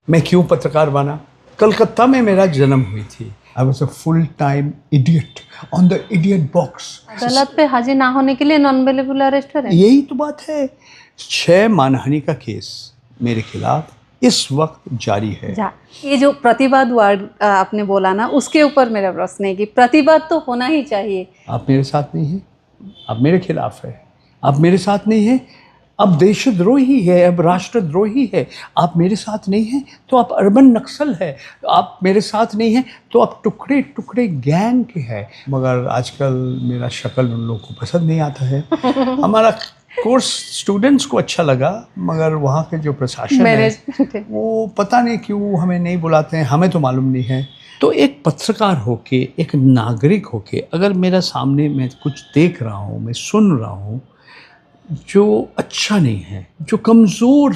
मैं क्यों पत्रकार बना? कलकत्ता में मेरा जन्म हुई थी। I was a full time idiot on the idiot box. अदालत पे हाजिर ना होने के लिए नॉन अवेलेबल अरेस्ट है। यही तो बात है। 6 मानहानि का केस मेरे खिलाफ इस वक्त जारी है। ये जो प्रतिवाद वर्ड आपने बोला ना, उसके ऊपर मेरा प्रश्न है कि प्रतिवाद तो होना ही चाहिए। आप मेरे साथ नहीं हैं, आप मेरे खिलाफ है। आप मेरे साथ नहीं हैं, अब देशद्रोही है, अब राष्ट्रद्रोही है। आप मेरे साथ नहीं हैं तो आप अर्बन नक्सल है। आप मेरे साथ नहीं हैं तो आप टुकड़े टुकड़े गैंग के हैं। मगर आजकल मेरा शक्ल उन लोगों को पसंद नहीं आता है। हमारा कोर्स स्टूडेंट्स को अच्छा लगा, मगर वहाँ के जो प्रशासन है वो पता नहीं क्यों हमें नहीं बुलाते हैं, हमें तो मालूम नहीं है। तो एक पत्रकार होके, एक नागरिक होके, अगर मेरा सामने मैं कुछ देख रहा हूँ, मैं सुन रहा हूँ जो अच्छा नहीं है, जो कमज़ोर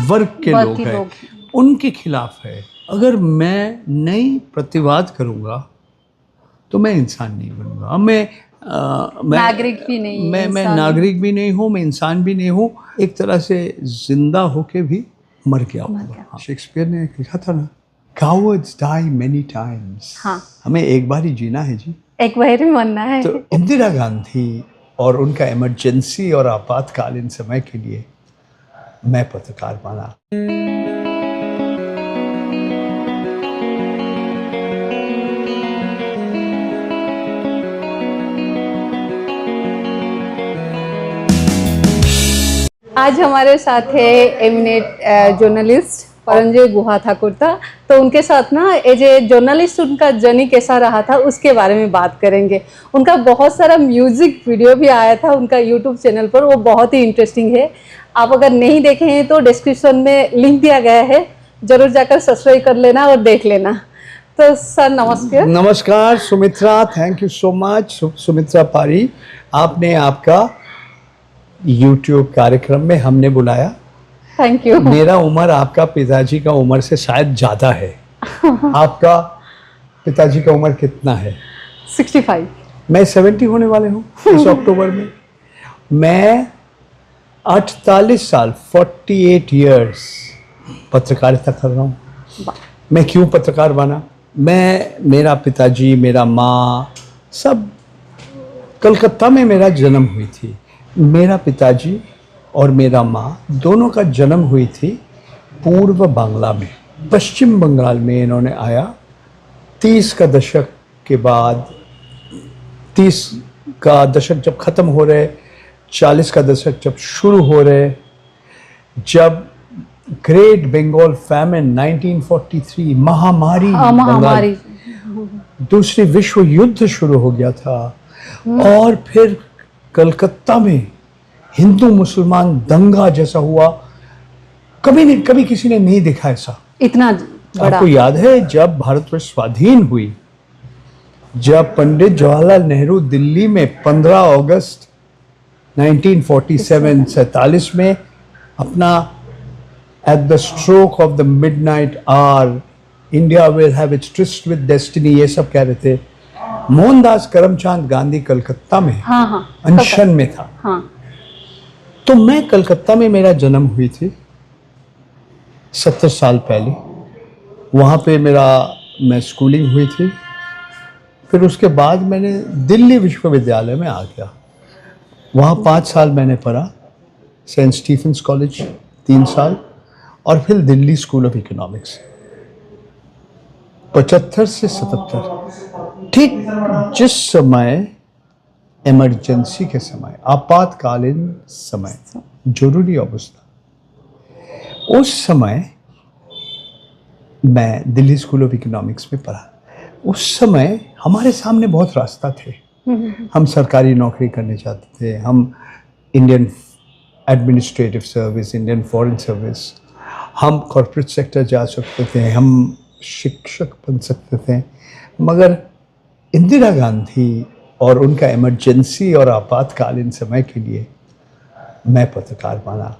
वर्ग के लोग हैं, उनके खिलाफ है, अगर मैं नहीं प्रतिवाद करूँगा तो मैं इंसान नहीं बनूँगा। मैं नागरिक भी नहीं, मैं नागरिक भी नहीं हूँ, मैं इंसान भी नहीं हूँ। एक तरह से जिंदा होके भी मर गया हूँ। शेक्सपियर ने लिखा था ना, कावर्ड्स डाई मेनी टाइम्स। हाँ, हमें एक बार ही जीना है जी, एक बार ही मरना है। तो इंदिरा गांधी और उनका इमरजेंसी और आपातकालीन समय के लिए मैं पत्रकार बना। आज हमारे साथ है एमिनेट जर्नलिस्ट परंजय गुहा ठाकुर था। तो उनके साथ ना एज ए जर्नलिस्ट उनका जर्नी कैसा रहा था उसके बारे में बात करेंगे। उनका बहुत सारा म्यूजिक वीडियो भी आया था उनका यूट्यूब चैनल पर, वो बहुत ही इंटरेस्टिंग है। आप अगर नहीं देखे हैं तो डिस्क्रिप्शन में लिंक दिया गया है, जरूर जाकर सब्सक्राइब कर लेना और देख लेना। तो सर नमस्कार। नमस्कार Sumitra, thank you so much Sumitra पारी, आपने आपका YouTube कार्यक्रम में हमने बुलाया। Thank you. मेरा उम्र आपका पिताजी का उम्र से शायद ज़्यादा है। आपका पिताजी का उम्र कितना है? 65। मैं 70 होने वाले हूँ इस अक्टूबर में। मैं 48 साल 48 इयर्स पत्रकारिता कर रहा हूँ। मैं क्यों पत्रकार बना? मेरा पिताजी, मेरा माँ, सब कलकत्ता में मेरा जन्म हुई थी। मेरा पिताजी और मेरा माँ दोनों का जन्म हुई थी पूर्व बांग्ला में। पश्चिम बंगाल में इन्होंने आया 30 का दशक के बाद, 30 का दशक जब ख़त्म हो रहे, 40 का दशक जब शुरू हो रहे, जब ग्रेट बंगाल फैमिन 1943 महामारी, दूसरी विश्व युद्ध शुरू हो गया था, और फिर कलकत्ता में हिंदू मुसलमान दंगा जैसा हुआ। कभी किसी ने नहीं देखा ऐसा, इतना बड़ा। आपको याद है जब भारतवर्ष स्वाधीन हुई, जब पंडित जवाहरलाल नेहरू दिल्ली में 15 अगस्त 1947 में अपना at the stroke of the midnight hour India will have its tryst with destiny, ये सब कह रहे थे। मोहनदास करमचंद गांधी कलकत्ता में अनशन में था। तो मैं कलकत्ता में मेरा जन्म हुई थी 70 साल पहले। वहाँ पे मैं स्कूलिंग हुई थी। फिर उसके बाद मैंने दिल्ली विश्वविद्यालय में आ गया। वहाँ 5 साल मैंने पढ़ा, सेंट स्टीफेंस कॉलेज 3 साल, और फिर दिल्ली स्कूल ऑफ इकोनॉमिक्स। 75 से 77, ठीक जिस समय इमरजेंसी के समय, आपातकालीन समय, जरूरी अवस्था, उस समय मैं दिल्ली स्कूल ऑफ इकोनॉमिक्स में पढ़ा। उस समय हमारे सामने बहुत रास्ता थे। हम सरकारी नौकरी करने चाहते थे, हम Indian administrative service, Indian foreign service, हम कॉर्पोरेट सेक्टर जा सकते थे, हम शिक्षक बन सकते थे। मगर इंदिरा गांधी और उनका इमरजेंसी और आपातकालीन समय के लिए मैं पत्रकार बना।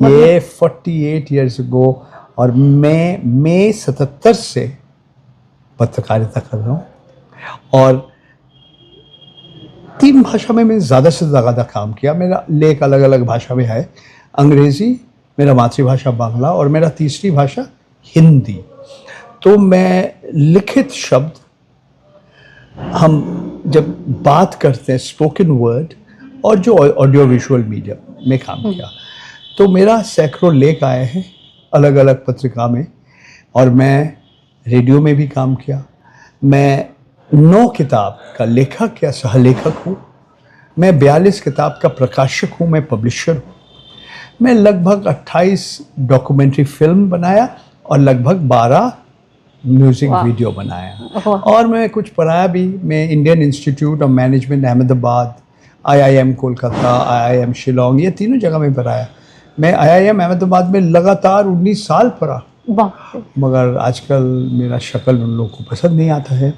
ये 48 इयर्स अगो, और मैं मई 77 से पत्रकारिता कर रहा हूँ। और 3 भाषा में मैं ज़्यादा से ज़्यादा काम किया। मेरा लेख अलग अलग भाषा में है, अंग्रेज़ी, मेरा मातृभाषा बांग्ला और मेरा तीसरी भाषा हिंदी। तो मैं लिखित शब्द, हम जब बात करते हैं स्पोकन वर्ड और जो ऑडियो विजुअल मीडिया में काम किया, तो मेरा सैकड़ों लेख आए हैं अलग अलग पत्रिका में, और मैं रेडियो में भी काम किया। मैं 9 किताब का लेखक या सहलेखक हूँ। मैं 42 किताब का प्रकाशक हूँ, मैं पब्लिशर हूँ। मैं लगभग 28 डॉक्यूमेंट्री फिल्म बनाया और लगभग 12 म्यूजिक वीडियो बनाया। और मैं कुछ पढ़ाया भी। मैं Indian institute of management Ahmedabad, IIM Kolkata, IIM Shillong, ये तीनों जगह में पढ़ाया। मैं IIM अहमदाबाद में लगातार 19 साल पढ़ा, मगर आजकल मेरा शक्ल उन लोगों को पसंद नहीं आता है।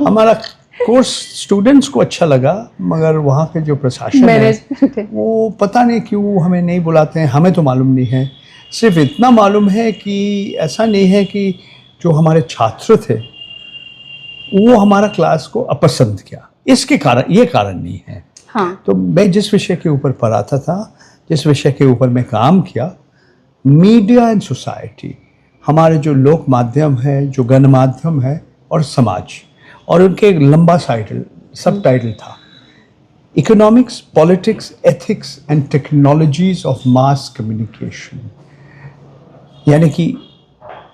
हमारा कोर्स स्टूडेंट्स को अच्छा लगा, मगर वहाँ के जो प्रशासन है वो पता नहीं क्यों हमें नहीं बुलाते हैं। हमें तो मालूम नहीं है, सिर्फ इतना मालूम है कि ऐसा नहीं है कि जो हमारे छात्र थे वो हमारा क्लास को अपसंद किया, इसके कारण ये कारण नहीं है। हाँ। तो मैं जिस विषय के ऊपर पढ़ाता था, जिस विषय के ऊपर मैं काम किया, मीडिया एंड सोसाइटी, हमारे जो लोक माध्यम है, जो गणमाध्यम है और समाज, और उनके एक लंबा सब टाइटल था, economics, politics, ethics and technologies of mass communication. यानी कि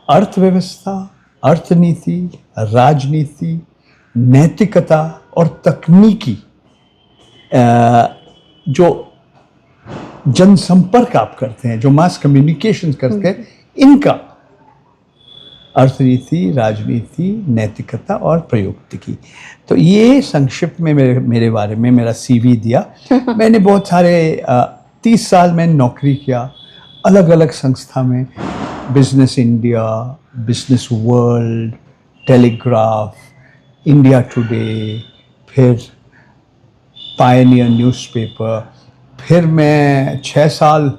अर्थव्यवस्था, अर्थनीति, राजनीति, नैतिकता और तकनीकी जो जनसंपर्क आप करते हैं, जो मास कम्युनिकेशन करते हैं, इनका अर्थनीति, राजनीति, नैतिकता और प्रयुक्तिकी। तो ये संक्षिप्त में मेरे बारे में मेरा CV दिया। मैंने बहुत सारे 30 साल में नौकरी किया अलग अलग संस्था में, business India, business world, telegraph, India today, फिर पायनियर न्यूज़पेपर, फिर मैं 6 साल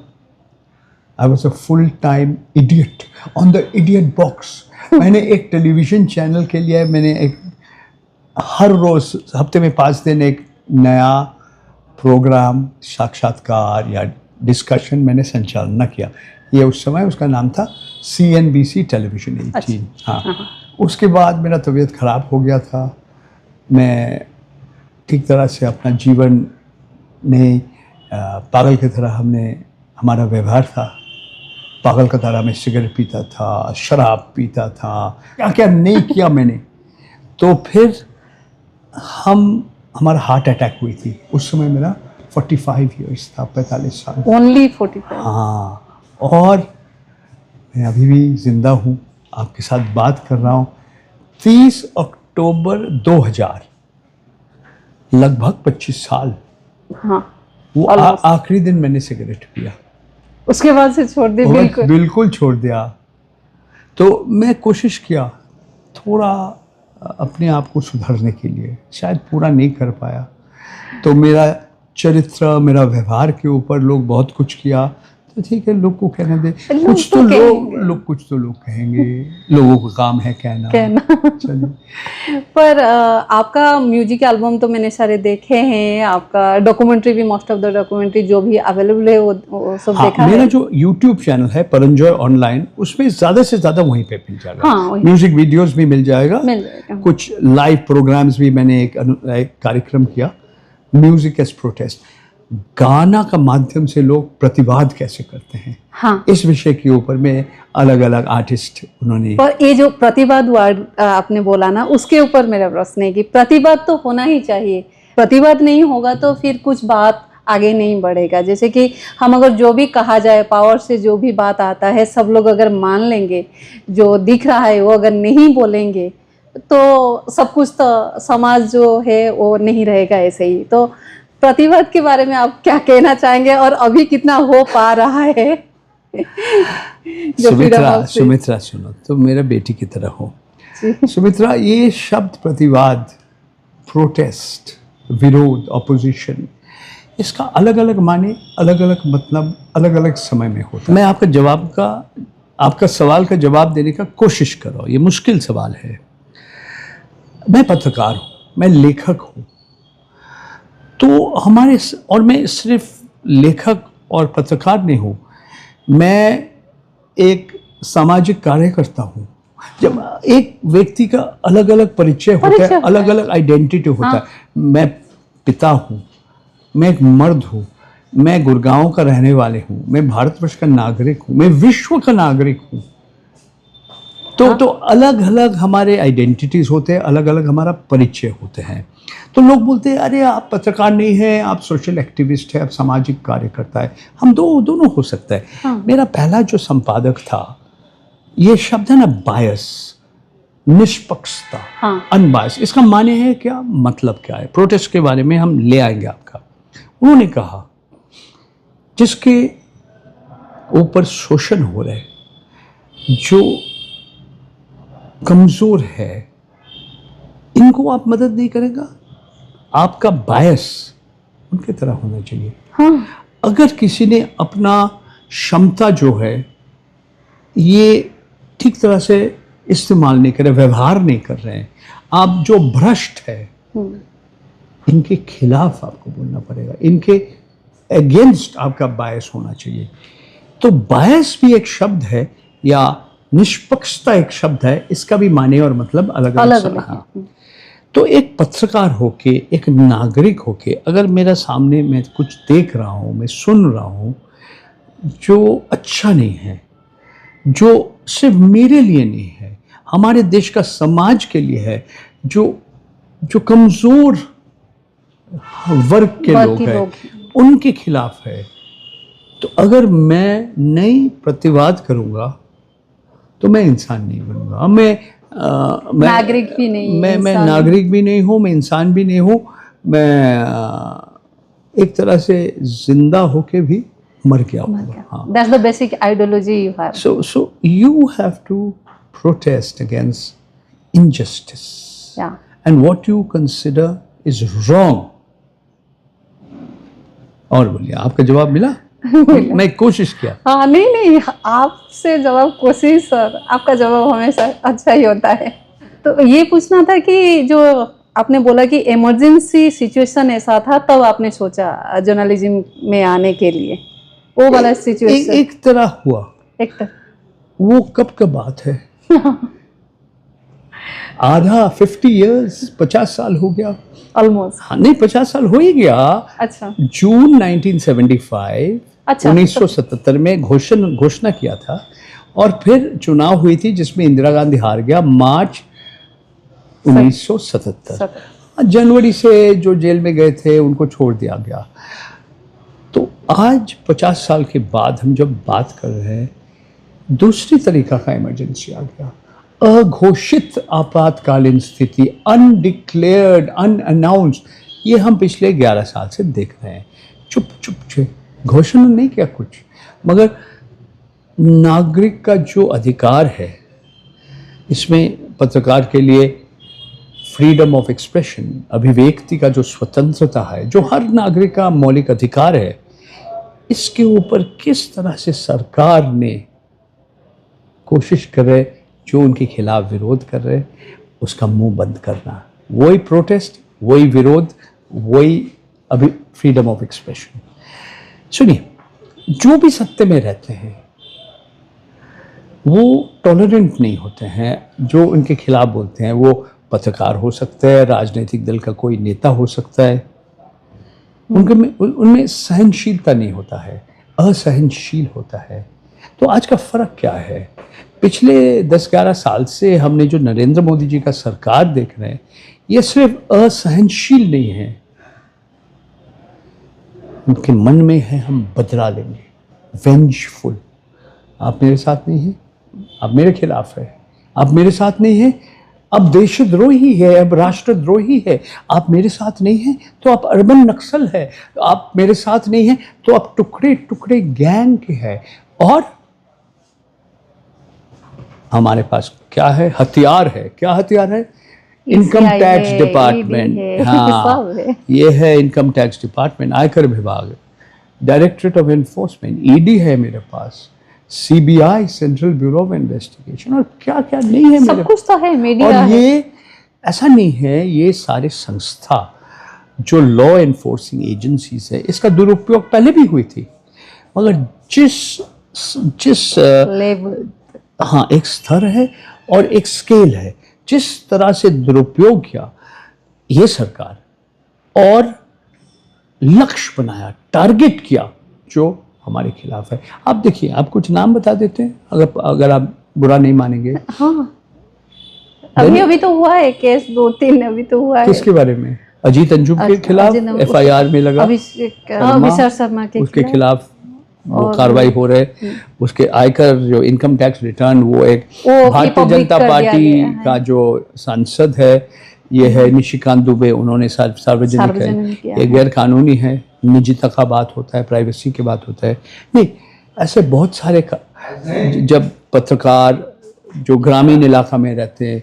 I was a full time idiot on the idiot box. मैंने एक टेलीविज़न चैनल के लिए हर रोज़ हफ्ते में 5 दिन एक नया प्रोग्राम, साक्षात्कार या डिस्कशन मैंने संचालना किया। ये उस समय उसका नाम था CNBC टेलीविज़न 18। हाँ। उसके बाद मेरा तबीयत ख़राब हो गया था। मैं ठीक तरह से अपना जीवन नहीं, पागल की तरह हमारा व्यवहार था। पागल की तरह मैं सिगरेट पीता था, शराब पीता था, क्या क्या नहीं किया मैंने। तो फिर हमारा हार्ट अटैक हुई थी। उस समय मेरा 45 ईयर्स था, 45 साल। ओनली 45? हाँ। और मैं अभी भी ज़िंदा हूँ, आपके साथ बात कर रहा हूँ। 30 अक्टूबर 2000, लगभग 25 साल। हाँ। वो आखिरी दिन मैंने सिगरेट पिया। उसके बाद से छोड़ दी? बिल्कुल छोड़ दिया। तो मैं कोशिश किया थोड़ा अपने आप को सुधारने के लिए, शायद पूरा नहीं कर पाया। तो मेरा चरित्र, मेरा व्यवहार के ऊपर लोग बहुत कुछ किया। तो ठीक है, लोग को कहने दे, कुछ तो लोग कहेंगे, लोगों का काम है कहना। चलिए। पर आपका म्यूजिक एल्बम तो मैंने सारे देखे हैं, आपका डॉक्यूमेंट्री भी, मोस्ट ऑफ द डॉक्यूमेंट्री जो भी अवेलेबल है वो सब देखा है। मेरा जो YouTube चैनल है परंजॉय ऑनलाइन, उसमें ज़्यादा से ज़्यादा वहीं पे मिल जाएगा। हाँ, म्यूजिक वीडियोस भी मिल जाएगा। कुछ लाइव प्रोग्राम्स भी, मैंने एक कार्यक्रम किया, म्यूजिक एज प्रोटेस्ट, गाना का माध्यम से लोग प्रतिवाद कैसे करते हैं। हाँ। इस विषय के ऊपर में अलग अलग आर्टिस्ट उन्होंने। पर ये जो प्रतिवाद वर्ड आपने बोला ना, उसके ऊपर मेरा प्रश्न है कि प्रतिवाद तो होना ही चाहिए। प्रतिवाद नहीं होगा तो फिर कुछ बात आगे नहीं बढ़ेगा। जैसे कि हम अगर जो भी कहा जाए, पावर से जो भी बात आता है, सब लोग अगर मान लेंगे, जो दिख रहा है वो अगर नहीं बोलेंगे, तो सब कुछ तो समाज जो है वो नहीं रहेगा ऐसे ही। तो प्रतिवाद के बारे में आप क्या कहना चाहेंगे, और अभी कितना हो पा रहा है? सुमित्रा सुनो, तो मेरा बेटी की तरह हो। सुमित्रा, ये शब्द प्रतिवाद, प्रोटेस्ट, विरोध, ऑपोजिशन, इसका अलग अलग माने, अलग अलग मतलब, अलग अलग समय में होता है। मैं आपका सवाल का जवाब देने का कोशिश कर रहा हूँ। ये मुश्किल सवाल है। मैं पत्रकार हूँ, मैं लेखक हूँ। तो और मैं सिर्फ लेखक और पत्रकार नहीं हूँ, मैं एक सामाजिक कार्यकर्ता हूँ। जब एक व्यक्ति का अलग अलग परिचय होता है, अलग अलग आइडेंटिटी होता है। मैं पिता हूँ, मैं एक मर्द हूँ, मैं गुड़गांव का रहने वाले हूँ, मैं भारतवर्ष का नागरिक हूँ, मैं विश्व का नागरिक हूँ। तो अलग अलग हमारे आइडेंटिटीज होते हैं, अलग अलग हमारा परिचय होते हैं। तो लोग बोलते हैं अरे आप पत्रकार नहीं हैं, आप सोशल एक्टिविस्ट हैं, आप सामाजिक कार्यकर्ता है। हम दोनों हो सकता है। मेरा पहला जो संपादक था, ये शब्द है ना बायस, निष्पक्षता, अनबायस, इसका माने है क्या, मतलब क्या है? प्रोटेस्ट के बारे में हम ले आएंगे आपका। उन्होंने कहा जिसके ऊपर शोषण हो रहे, जो कमजोर है, इनको आप मदद नहीं करेगा, आपका बायस उनकी तरह होना चाहिए। अगर किसी ने अपना क्षमता जो है ये ठीक तरह से इस्तेमाल नहीं कर रहे, व्यवहार नहीं कर रहे हैं, आप जो भ्रष्ट है, इनके खिलाफ आपको बोलना पड़ेगा, इनके अगेंस्ट आपका बायस होना चाहिए। तो बायस भी एक शब्द है या निष्पक्षता एक शब्द है, इसका भी माने और मतलब अलग अलग है। तो एक पत्रकार होके, एक नागरिक होके, अगर मेरा सामने मैं कुछ देख रहा हूँ, मैं सुन रहा हूँ जो अच्छा नहीं है, जो सिर्फ मेरे लिए नहीं है, हमारे देश का समाज के लिए है, जो कमजोर वर्ग के लोग हैं, उनके खिलाफ है, तो अगर मैं नहीं प्रतिवाद करूंगा तो मैं इंसान नहीं बनूंगा। मैं नागरिक भी नहीं, मैं नागरिक भी नहीं हूँ, मैं इंसान भी नहीं हूँ, मैं एक तरह से जिंदा होके भी मर गया हूँ। That's the basic ideology you have. So you have to protest against injustice. Yeah. And what you consider is wrong. और बोलिए, आपका जवाब मिला? मैं कोशिश किया। हाँ, नहीं, आपसे जवाब कोशिश सर, आपका जवाब हमेशा अच्छा ही होता है। तो ये पूछना था कि जो आपने बोला कि इमरजेंसी सिचुएशन ऐसा था, तब आपने सोचा जर्नलिज्म में आने के लिए, वो वाला सिचुएशन एक तरह हुआ। एक तरह वो कब का बात है? आधा 50 years, 50 साल हो गया ऑलमोस्ट। हाँ, नहीं 50 साल हो ही गया। अच्छा। जून 1975, 1977 में घोषणा किया था, और फिर चुनाव हुई थी जिसमें इंदिरा गांधी हार गया, मार्च 1977। जनवरी से जो जेल में गए थे उनको छोड़ दिया गया। तो आज 50 साल के बाद हम जब बात कर रहे हैं, दूसरी तरीका का इमरजेंसी आ गया, अघोषित आपातकालीन स्थिति, अनडिक्लेयर्ड, अनअनाउंस्ड। ये हम पिछले 11 साल से देख रहे हैं। चुप घोषणा नहीं किया कुछ, मगर नागरिक का जो अधिकार है, इसमें पत्रकार के लिए फ्रीडम ऑफ एक्सप्रेशन, अभिव्यक्ति का जो स्वतंत्रता है, जो हर नागरिक का मौलिक अधिकार है, इसके ऊपर किस तरह से सरकार ने कोशिश करे, जो उनके खिलाफ विरोध कर रहे, उसका मुंह बंद करना। वही प्रोटेस्ट, वही विरोध, वही अभी फ्रीडम ऑफ एक्सप्रेशन। सुनिए, जो भी सत्ते में रहते हैं वो टॉलरेंट नहीं होते हैं। जो उनके खिलाफ बोलते हैं, वो पत्रकार हो सकते हैं, राजनीतिक दल का कोई नेता हो सकता है, उनमें सहनशीलता नहीं होता है, असहनशील होता है। तो आज का फर्क क्या है? पिछले 10-11 साल से हमने जो नरेंद्र मोदी जी का सरकार देख रहे हैं, ये सिर्फ असहनशील नहीं है, उनके मन में है हम बदला लेंगे, वेंजफुल। आप मेरे साथ नहीं हैं, आप मेरे खिलाफ है। आप मेरे साथ नहीं हैं, अब देशद्रोही है, अब राष्ट्रद्रोही है। आप मेरे साथ नहीं हैं तो आप अर्बन नक्सल है। आप मेरे साथ नहीं हैं तो आप टुकड़े टुकड़े गैंग के हैं। और हमारे पास क्या है? हथियार है। क्या हथियार है? Income tax department. हाँ, ये है इनकम टैक्स डिपार्टमेंट, आयकर विभाग, डायरेक्टरेट ऑफ एनफोर्समेंट, ईडी है मेरे पास, CBI, central bureau of investigation, और क्या क्या नहीं है मेरे सब कुछ तो है, मीडिया और है। ये ऐसा नहीं है, ये सारे संस्था जो लॉ एनफोर्सिंग एजेंसीज है, इसका दुरुपयोग पहले भी हुई थी, मगर जिस जिस लेवल। हाँ, एक स्तर है और एक स्केल है। जिस तरह से दुरुपयोग किया ये सरकार और लक्ष्य बनाया, टारगेट किया जो हमारे खिलाफ है। आप देखिए, आप कुछ नाम बता देते हैं अगर आप बुरा नहीं मानेंगे। हाँ, अभी तो हुआ है केस, 2-3 अभी तो हुआ है। किसके बारे में? अजीत अंजुम के खिलाफ एफआईआर में लगा, विशाल शर्मा के उसके खिलाफ वो कार्रवाई हो रहे। उसके आयकर जो इनकम टैक्स रिटर्न, वो एक भारतीय जनता पार्टी का जो सांसद है, ये है निशिकांत दुबे, उन्होंने सार्वजनिक है। ये गैर कानूनी है, निजता का बात होता है, प्राइवेसी की बात होता है। नहीं, ऐसे बहुत सारे जब पत्रकार जो ग्रामीण इलाका में रहते हैं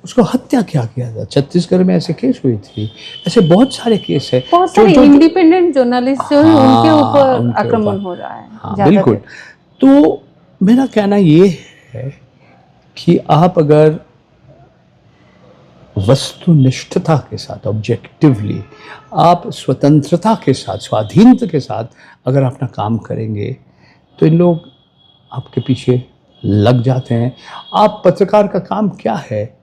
उसको हत्या क्या किया था, छत्तीसगढ़ में ऐसे केस हुई थी। ऐसे बहुत सारे केस है, बहुत सारे इंडिपेंडेंट जर्नलिस्ट जो है उनके ऊपर आक्रमण हो रहा है। हाँ, बिल्कुल। तो मेरा कहना ये है कि आप अगर वस्तुनिष्ठता के साथ, ऑब्जेक्टिवली, आप स्वतंत्रता के साथ, स्वाधीनता के साथ अगर अपना काम करेंगे तो इन लोग आपके पीछे लग जाते हैं। आप पत्रकार का काम क्या है?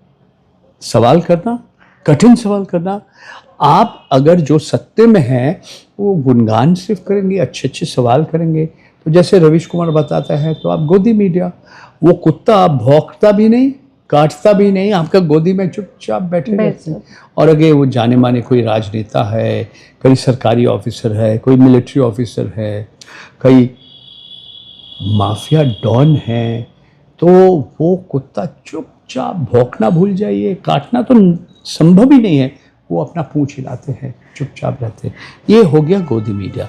सवाल करना, कठिन सवाल करना। आप अगर जो सत्य में हैं वो गुणगान सिर्फ करेंगे, अच्छे अच्छे सवाल करेंगे, तो जैसे रवीश कुमार बताता है, तो आप गोदी मीडिया, वो कुत्ता भौंकता भी नहीं, काटता भी नहीं, आपका गोदी में चुपचाप बैठे रहते हैं। और अगर वो जाने माने कोई राजनेता है, कोई सरकारी ऑफिसर है, कोई मिलिट्री ऑफिसर है, कोई माफिया डॉन है, तो वो कुत्ता चुपचाप भौंकना भूल जाइए, काटना तो संभव ही नहीं है, वो अपना पूंछ हिलाते हैं, चुपचाप रहते हैं। ये हो गया गोदी मीडिया।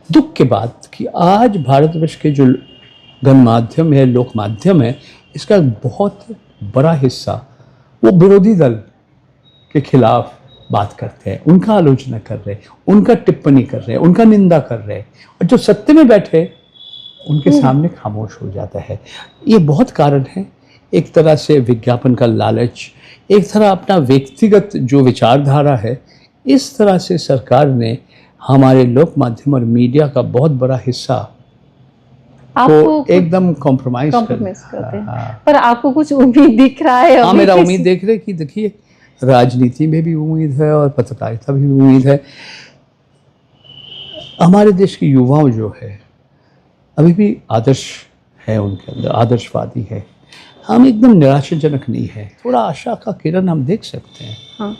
दुख के बात कि आज भारतवर्ष के जो गणमाध्यम है, लोक माध्यम है, इसका बहुत बड़ा हिस्सा वो विरोधी दल के खिलाफ बात करते हैं, उनका आलोचना कर रहे हैं, उनका टिप्पणी कर रहे हैं, उनका निंदा कर रहे हैं, और जो सत्य में बैठे उनके सामने खामोश हो जाता है। ये बहुत कारण है। एक तरह से विज्ञापन का लालच, एक तरह अपना व्यक्तिगत जो विचारधारा है, इस तरह से सरकार ने हमारे लोक माध्यम और मीडिया का बहुत बड़ा हिस्सा तो एकदम कॉम्प्रोमाइज करते हैं। हाँ। पर आपको कुछ उम्मीद दिख रहा है? हाँ, मेरा उम्मीद देख रहे कि देखिए, राजनीति में भी उम्मीद है और पत्रकारिता में भी उम्मीद है। हमारे देश के युवाओं जो है अभी भी आदर्श है, उनके अंदर आदर्शवादी है। हम एकदम निराशाजनक नहीं है, थोड़ा आशा का किरण हम देख सकते हैं। हाँ।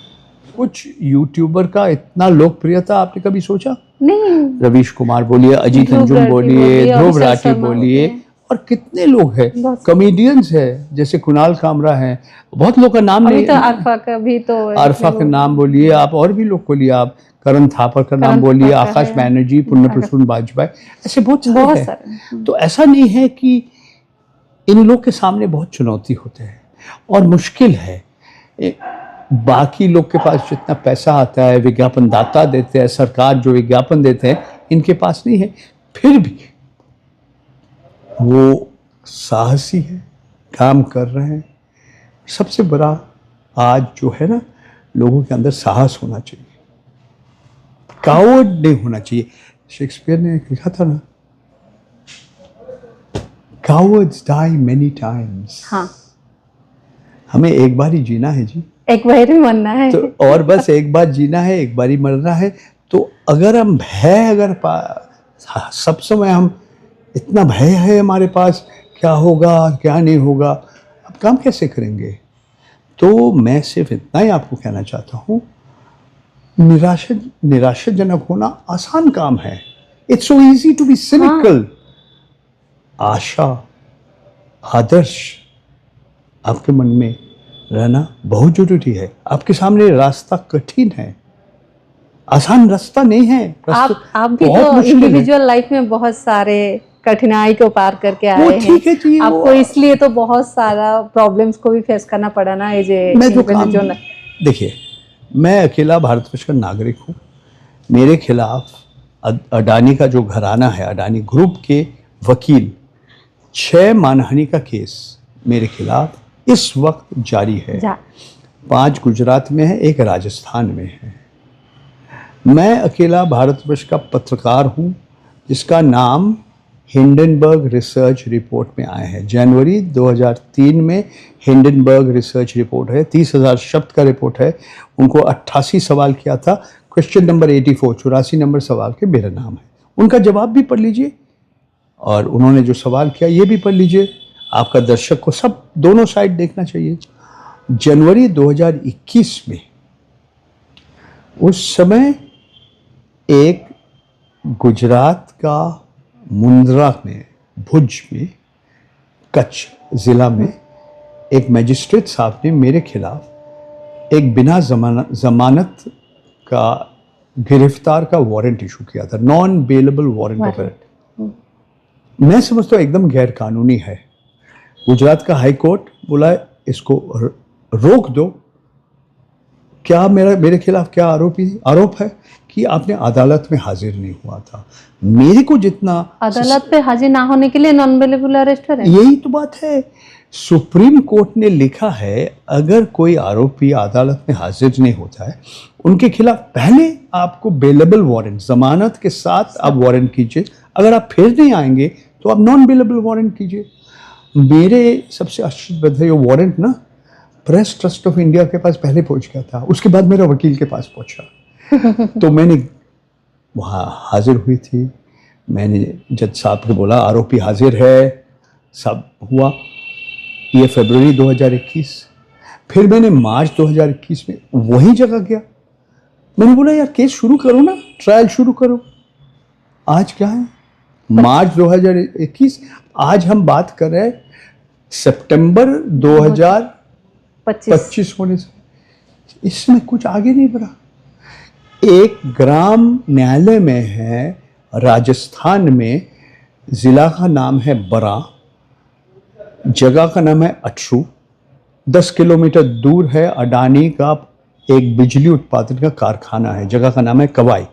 कुछ यूट्यूबर का इतना लोकप्रियता आपने कभी सोचा? नहीं। रवीश कुमार बोलिए, अजीत अंजुम बोलिए, ध्रुव राठी बोलिए, और कितने लोग हैं, कॉमेडियंस है, जैसे कुणाल कामरा है, बहुत लोग का नाम नहीं, तो अरफा का भी, तो अरफा का नाम बोलिए आप, और भी लोग बोलिए आप, करण थापर का नाम बोलिए, आकाश बैनर्जी, पुण्य प्रसून बाजपेयी, ऐसे बहुत सारे हैं। तो ऐसा नहीं है कि इन लोग के सामने बहुत चुनौती होते हैं और मुश्किल है। बाकी लोग के पास जितना पैसा आता है, विज्ञापन दाता देते हैं, सरकार जो विज्ञापन देते हैं, इनके पास नहीं है, फिर भी वो साहसी है, काम कर रहे हैं। सबसे बड़ा आज जो है ना, लोगों के अंदर साहस होना चाहिए, कावर्ड नहीं होना चाहिए। शेक्सपियर ने लिखा था ना, कावर्ड्स डाई मेनी टाइम्स। हाँ। हमें एक बार ही जीना है जी, एक बार ही मरना है, तो और बस एक बार जीना है, एक बार ही मरना है। तो अगर हम भय, अगर सब समय हम इतना भय है हमारे पास, क्या होगा क्या नहीं होगा, अब काम कैसे करेंगे? तो मैं सिर्फ इतना ही आपको कहना चाहता हूँ, निराशाजनक होना आसान काम है। It's so easy to be cynical. आशा, आदर्श आपके मन में रहना बहुत जरूरी है। आपके सामने रास्ता कठिन है, आसान रास्ता नहीं है। आप भी तो इंडिविजुअल लाइफ में बहुत सारे कठिनाई को पार करके आए हैं। ठीक है जी, आपको इसलिए तो बहुत सारा प्रॉब्लम्स को भी फेस करना पड़ा ना। देखिए, मैं अकेला भारतवर्ष का नागरिक हूँ। मेरे खिलाफ अडानी का जो घराना है, अडानी ग्रुप के वकील, 6 मानहानि का केस मेरे खिलाफ इस वक्त जारी है। 5 गुजरात में है, 1 राजस्थान में है। मैं अकेला भारतवर्ष का पत्रकार हूँ जिसका नाम हिंडनबर्ग रिसर्च रिपोर्ट में आए हैं। जनवरी 2003 में हिंडनबर्ग रिसर्च रिपोर्ट है, 30,000 शब्द का रिपोर्ट है। उनको 88 सवाल किया था। क्वेश्चन नंबर 84, 84 नंबर सवाल के मेरा नाम है। उनका जवाब भी पढ़ लीजिए और उन्होंने जो सवाल किया ये भी पढ़ लीजिए। आपका दर्शक को सब दोनों साइड देखना चाहिए। जनवरी 2021 में उस समय एक गुजरात का मुंद्रा में, भुज में, कच्छ ज़िला में एक मजिस्ट्रेट साहब ने मेरे खिलाफ एक बिना जमानत का गिरफ्तार का वारंट इशू किया था, non bailable warrant of arrest. मैं समझता हूँ एकदम गैर कानूनी है। गुजरात का हाई कोर्ट बोला इसको रोक दो। क्या मेरे खिलाफ क्या आरोप है कि आपने अदालत में हाजिर नहीं हुआ था। मेरे को जितना अदालत पे हाजिर ना होने के लिए नॉन बेलेबल अरेस्ट है, यही तो बात है। सुप्रीम कोर्ट ने लिखा है अगर कोई आरोपी अदालत में हाजिर नहीं होता है उनके खिलाफ पहले आपको बेलेबल वारंट, जमानत के साथ आप वारंट कीजिए। अगर आप फिर नहीं आएंगे तो आप नॉन बेलेबल वारंट कीजिए। मेरे सबसे आश्चर्य है ये वारंट ना प्रेस ट्रस्ट ऑफ इंडिया के पास पहले पहुंच गया था, उसके बाद मेरा वकील के पास पहुंचा। तो मैंने वहाँ हाजिर हुई थी। मैंने जज साहब को बोला आरोपी हाजिर है, सब हुआ। ये फरवरी 2021। फिर मैंने मार्च 2021 में वही जगह गया। मैंने बोला यार केस शुरू करो ना, ट्रायल शुरू करो। आज क्या है? मार्च 2021। आज हम बात कर रहे हैं सितंबर 2025 होने से। इसमें कुछ आगे नहीं बढ़ा। एक ग्राम न्यायालय में है राजस्थान में, जिला का नाम है बरा, जगह का नाम है अटरू। 10 किलोमीटर दूर है अडानी का एक बिजली उत्पादन का कारखाना है, जगह का नाम है कवाई।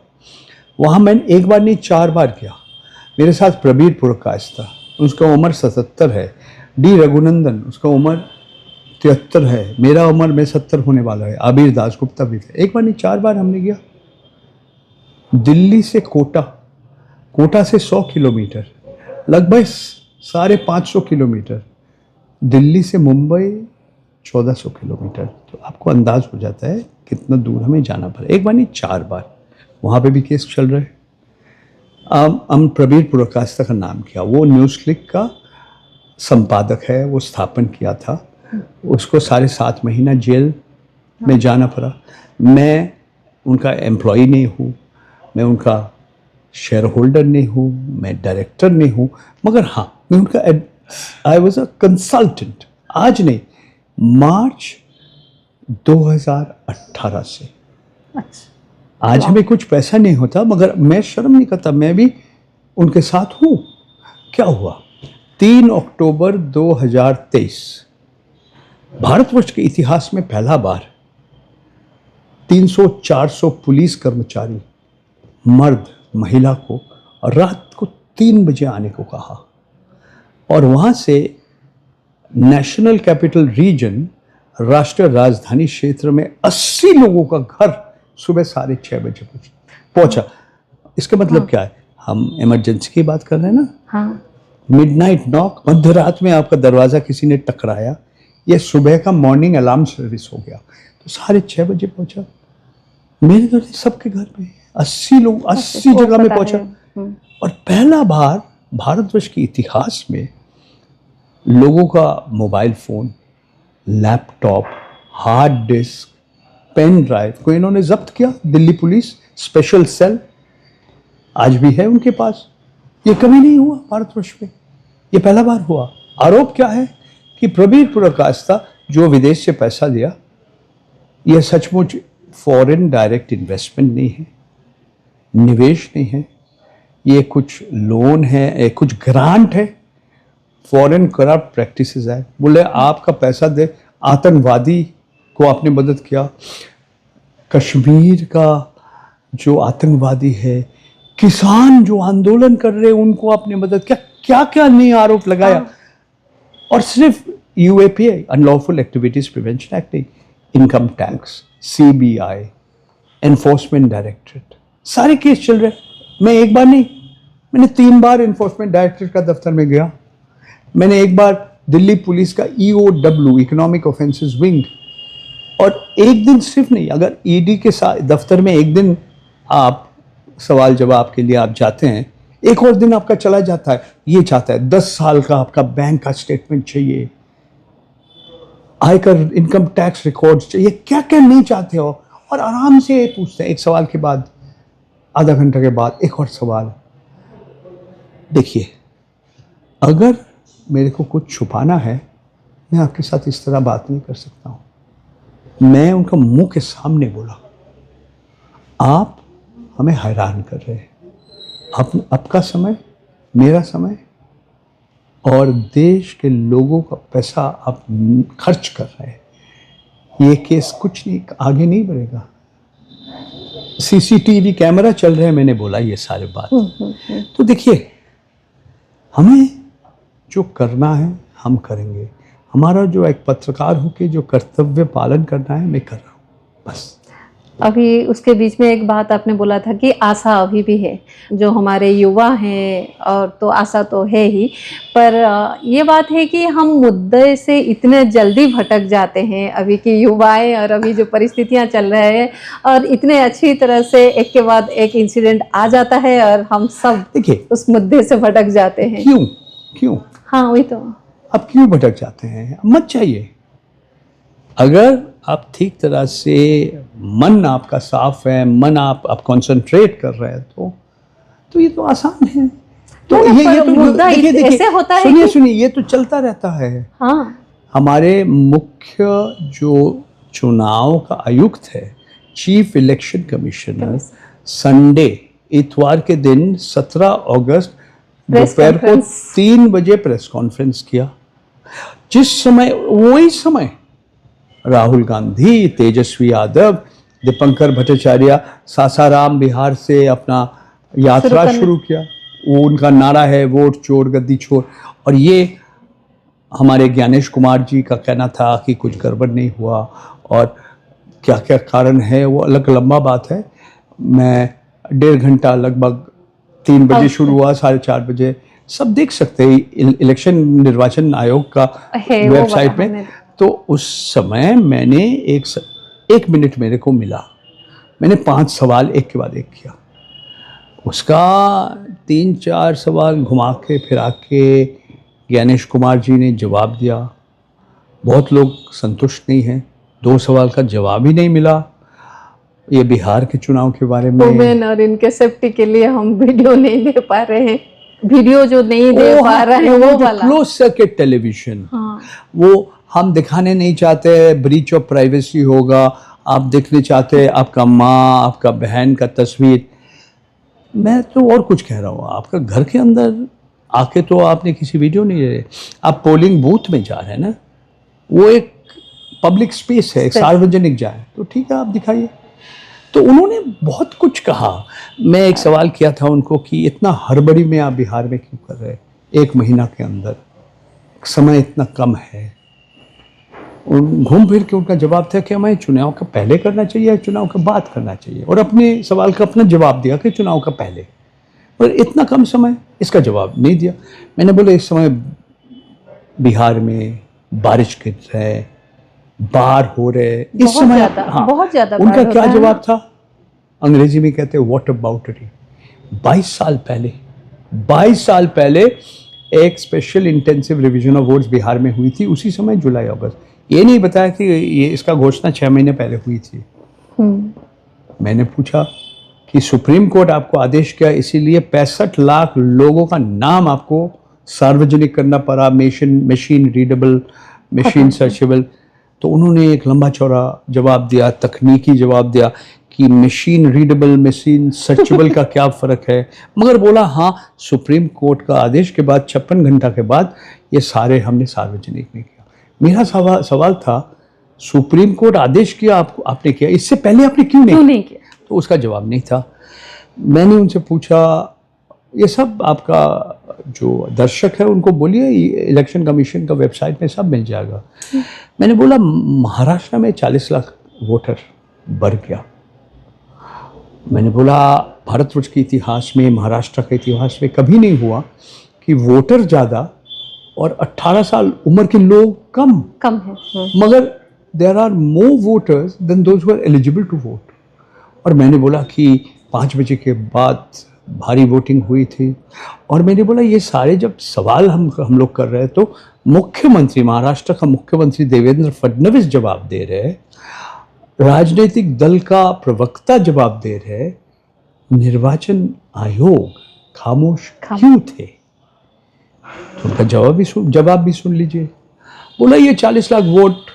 वहाँ मैंने एक बार नहीं 4 बार गया। मेरे साथ प्रबीर पुरकाश था, उसका उम्र 77 है। डी रघुनंदन, उसका उम्र 73 है। मेरा उम्र में 70 होने वाला है। आबिर दास गुप्ता भी थे। एक बार नहीं 4 बार हमने गया। दिल्ली से कोटा, कोटा से 100 किलोमीटर, लगभग 550 किलोमीटर। दिल्ली से मुंबई 1400 किलोमीटर। तो आपको अंदाज हो जाता है कितना दूर हमें जाना पड़ा। एक बार नहीं 4 बार। वहाँ पे भी केस चल रहे हैं। हम प्रबीर पुरकास्ता का नाम किया, वो न्यूज़ क्लिक का संपादक है, वो स्थापन किया था। उसको 7.5 महीना जेल में जाना पड़ा। मैं उनका एम्प्लॉय नहीं हूँ, मैं उनका शेयर होल्डर नहीं हूँ, मैं डायरेक्टर नहीं हूँ, मगर हाँ मैं उनका आई वॉज अ कंसल्टेंट। आज नहीं, मार्च 2018 से। अच्छा। आज हमें कुछ पैसा नहीं होता मगर मैं शर्म नहीं करता, मैं भी उनके साथ हूँ। क्या हुआ? 3 अक्टूबर 2023 भारतवर्ष के इतिहास में पहला बार 300-400 पुलिस कर्मचारी, मर्द महिला को रात को 3 बजे आने को कहा और वहाँ से नेशनल कैपिटल रीजन, राष्ट्रीय राजधानी क्षेत्र में 80 लोगों का घर सुबह 6:30 बजे पहुंचा। इसका मतलब क्या है? हम इमरजेंसी की बात कर रहे हैं ना। हाँ। मिडनाइट नॉक, मध्य रात में आपका दरवाज़ा किसी ने टकराया, ये सुबह का मॉर्निंग अलार्म सर्विस हो गया। तो 6:30 बजे पहुंचा। मेरे घर सबके घर में 80 लोग 80 जगह में पहुंचा। और पहला बार भारतवर्ष के इतिहास में लोगों का mobile phone, laptop, hard disk, pen drive को इन्होंने जब्त किया। दिल्ली पुलिस स्पेशल सेल आज भी है उनके पास। ये कभी नहीं हुआ भारतवर्ष में, ये पहला बार हुआ। आरोप क्या है कि प्रबीर पुरकास्ता जो विदेश से पैसा दिया, यह सचमुच फॉरेन डायरेक्ट इन्वेस्टमेंट नहीं है, निवेश नहीं है, ये कुछ लोन है, कुछ ग्रांट है। फॉरेन करप्ट प्रैक्टिसेस है। बोले आपका पैसा दे, आतंकवादी को आपने मदद किया, कश्मीर का जो आतंकवादी है, किसान जो आंदोलन कर रहे हैं उनको आपने मदद किया। क्या क्या नहीं आरोप लगाया। और सिर्फ UAPA, unlawful activities prevention act नहीं, income tax, CBI, enforcement directorate, सारे केस चल रहे। मैं एक बार नहीं मैंने 3 बार इन्फोर्समेंट डायरेक्टरेट का दफ्तर में गया, मैंने एक बार दिल्ली पुलिस का EOW इकोनॉमिक ऑफेंसेस विंग, और एक दिन सिर्फ नहीं, अगर ED के साथ दफ्तर में एक दिन आप सवाल जवाब के लिए आप जाते हैं, एक और दिन आपका चला जाता है, ये चाहता है 10 साल का आपका बैंक का स्टेटमेंट चाहिए, आयकर इनकम टैक्स रिकॉर्ड्स चाहिए, क्या क्या नहीं चाहते हो, और आराम से पूछते हैं। एक सवाल के बाद आधा घंटा के बाद एक और सवाल। देखिए, अगर मेरे को कुछ छुपाना है, मैं आपके साथ इस तरह बात नहीं कर सकता हूँ। मैं उनका मुंह के सामने बोला, आप हमें हैरान कर रहे हैं, आपका समय, मेरा समय और देश के लोगों का पैसा आप खर्च कर रहे हैं। ये केस कुछ नहीं, आगे नहीं बढ़ेगा। CCTV कैमरा चल रहे हैं, मैंने बोला ये सारे बात। तो देखिए, हमें जो करना है हम करेंगे। हमारा जो एक पत्रकार होकर जो कर्तव्य पालन करना है, मैं कर रहा हूँ, बस। अभी उसके बीच में एक बात आपने बोला था कि आशा अभी भी है, जो हमारे युवा हैं, और तो आशा तो है ही, पर ये बात है कि हम मुद्दे से इतने जल्दी भटक जाते हैं अभी की युवाएं, और अभी जो परिस्थितियां चल रहे हैं, और इतने अच्छी तरह से एक के बाद एक इंसिडेंट आ जाता है और हम सब देखिए उस मुद्दे से भटक जाते हैं। क्यों हाँ, वही तो। आप क्यों भटक जाते हैं? मत चाहिए। अगर आप ठीक तरह से, मन आपका साफ है, मन आप कंसंट्रेट कर रहे हैं, तो ये तो आसान है। तो ये तो मुद्दा देखिए ऐसे होता है सुनिए, ये तो चलता रहता है। हाँ, हमारे मुख्य जो चुनाव का आयुक्त है, चीफ इलेक्शन कमिश्नर, संडे, इतवार के दिन 17 अगस्त दोपहर को 3 बजे प्रेस कॉन्फ्रेंस किया। जिस समय, वही समय राहुल गांधी, तेजस्वी यादव, दीपंकर भट्टाचार्य सासाराम बिहार से अपना यात्रा शुरू किया। वो उनका नारा है, वोट चोर गद्दी चोर। और ये हमारे ज्ञानेश कुमार जी का कहना था कि कुछ गड़बड़ नहीं हुआ, और क्या क्या कारण है वो अलग लंबा बात है। मैं 1.5 घंटा, लगभग 3 बजे शुरू हुआ, 4:30 बजे, सब देख सकते हैं इलेक्शन निर्वाचन आयोग का वेबसाइट में। तो उस समय मैंने एक मिनट मेरे को मिला, मैंने 5 सवाल एक के बाद एक किया। उसका 3-4 सवाल घुमा के फिरा के ज्ञानेश कुमार जी ने जवाब दिया। बहुत लोग संतुष्ट नहीं हैं, 2 सवाल का जवाब ही नहीं मिला। ये बिहार के चुनाव के बारे में, वुमेन और इनके सेफ्टी के लिए हम वीडियो नहीं दे पा रहे हैं, वीडियो जो नहीं दे पा रहे हैं, वो वाला क्लोज सर्किट टेलीविजन। हाँ। वो हम दिखाने नहीं चाहते, ब्रीच ऑफ प्राइवेसी होगा। आप देखने चाहते आपका माँ, आपका बहन का तस्वीर। मैं तो और कुछ कह रहा हूँ, आपका घर के अंदर आके तो आपने किसी वीडियो नहीं ले रहे, आप पोलिंग बूथ में जा रहे हैं ना, वो एक पब्लिक स्पेस है, एक सार्वजनिक जगह, तो ठीक है आप दिखाइए। तो उन्होंने बहुत कुछ कहा। मैं एक सवाल किया था उनको कि इतना हड़बड़ी में आप बिहार में क्यों कर रहे हैं, 1 महीना के अंदर, समय इतना कम है। घूम फिर के उनका जवाब था कि हमें चुनाव का पहले करना चाहिए या चुनाव के बाद करना चाहिए, और अपने सवाल का अपना जवाब दिया कि चुनाव का पहले, और इतना कम समय, इसका जवाब नहीं दिया। मैंने बोला इस समय बिहार में बारिश गिर रहे, बाढ़ हो रहे, इस समय बहुत ज्यादा उनका क्या जवाब था? अंग्रेजी में कहते हैं व्हाट अबाउट इट। 22 साल पहले एक special intensive revision of votes Bihar में हुई थी, उसी समय जुलाई अगस्त। ये नहीं बताया कि ये इसका घोषणा 6 महीने पहले हुई थी। मैंने पूछा कि सुप्रीम कोर्ट आपको आदेश किया, इसीलिए 65 लाख लोगों का नाम आपको सार्वजनिक करना पड़ा, मशीन रीडेबल, मशीन सर्चेबल। तो उन्होंने एक लंबा चौड़ा जवाब दिया, तकनीकी जवाब दिया कि मशीन रीडेबल, मशीन सर्चेबल का क्या फ़र्क है, मगर बोला हाँ, सुप्रीम कोर्ट का आदेश के बाद 56 घंटा के बाद ये सारे हमने सार्वजनिक नहीं किया। मेरा सवाल था, सुप्रीम कोर्ट आदेश किया, आपने किया, इससे पहले आपने क्यों नहीं किया? तो उसका जवाब नहीं था। मैंने उनसे पूछा, ये सब आपका जो दर्शक है उनको बोलिए, इलेक्शन कमीशन का वेबसाइट में सब मिल जाएगा। मैंने बोला महाराष्ट्र में 40 लाख वोटर बढ़ गया, मैंने बोला भारतवर्ष के इतिहास में, महाराष्ट्र के इतिहास में कभी नहीं हुआ कि वोटर ज़्यादा और 18 साल उम्र के लोग कम, कम है। मगर there are more voters than those who are eligible to vote. और मैंने बोला कि 5 बजे के बाद भारी वोटिंग हुई थी, और मैंने बोला ये सारे जब सवाल हम लोग कर रहे हैं तो मुख्यमंत्री, महाराष्ट्र का मुख्यमंत्री देवेंद्र फडणवीस जवाब दे रहे हैं, राजनीतिक दल का प्रवक्ता जवाब दे रहे हैं, निर्वाचन आयोग खामोश क्यों थे? तो उनका जवाब भी सुन लीजिए। बोला ये 40 लाख वोट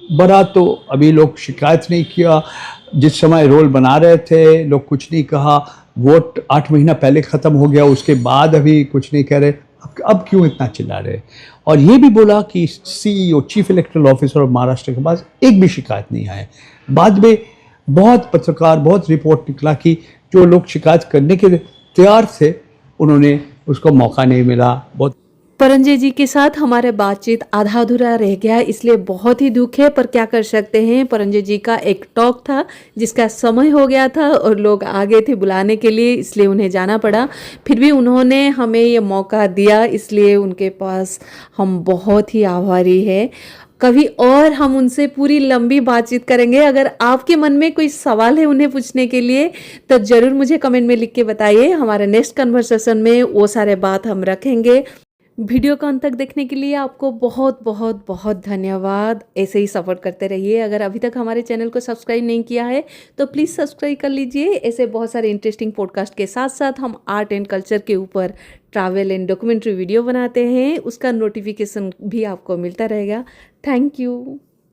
बना तो अभी लोग शिकायत नहीं किया, जिस समय रोल बना रहे थे लोग कुछ नहीं कहा, वोट 8 महीना पहले ख़त्म हो गया, उसके बाद अभी कुछ नहीं कह रहे, अब क्यों इतना चिल्ला रहे? और ये भी बोला कि CEO, chief electoral officer of Maharashtra के पास एक भी शिकायत नहीं आए। बाद में बहुत पत्रकार, बहुत रिपोर्ट निकला कि जो लोग शिकायत करने के तैयार थे उन्होंने उसको मौका नहीं मिला। बहुत परंजय जी के साथ हमारे बातचीत आधा अधूरा रह गया, इसलिए बहुत ही दुख है, पर क्या कर सकते हैं। परंजय जी का एक टॉक था जिसका समय हो गया था और लोग आ गए थे बुलाने के लिए, इसलिए उन्हें जाना पड़ा। फिर भी उन्होंने हमें ये मौका दिया, इसलिए उनके पास हम बहुत ही आभारी हैं। कभी और हम उनसे पूरी लंबी बातचीत करेंगे। अगर आपके मन में कोई सवाल है उन्हें पूछने के लिए तो ज़रूर मुझे कमेंट में लिख के बताइए। हमारे नेक्स्ट कन्वर्सेशन में वो सारे बात हम रखेंगे। वीडियो को अंत तक देखने के लिए आपको बहुत बहुत बहुत धन्यवाद। ऐसे ही सपोर्ट करते रहिए। अगर अभी तक हमारे चैनल को सब्सक्राइब नहीं किया है तो प्लीज़ सब्सक्राइब कर लीजिए। ऐसे बहुत सारे इंटरेस्टिंग पॉडकास्ट के साथ साथ हम आर्ट एंड कल्चर के ऊपर ट्रैवल एंड डॉक्यूमेंट्री वीडियो बनाते हैं, उसका नोटिफिकेशन भी आपको मिलता रहेगा। Thank you.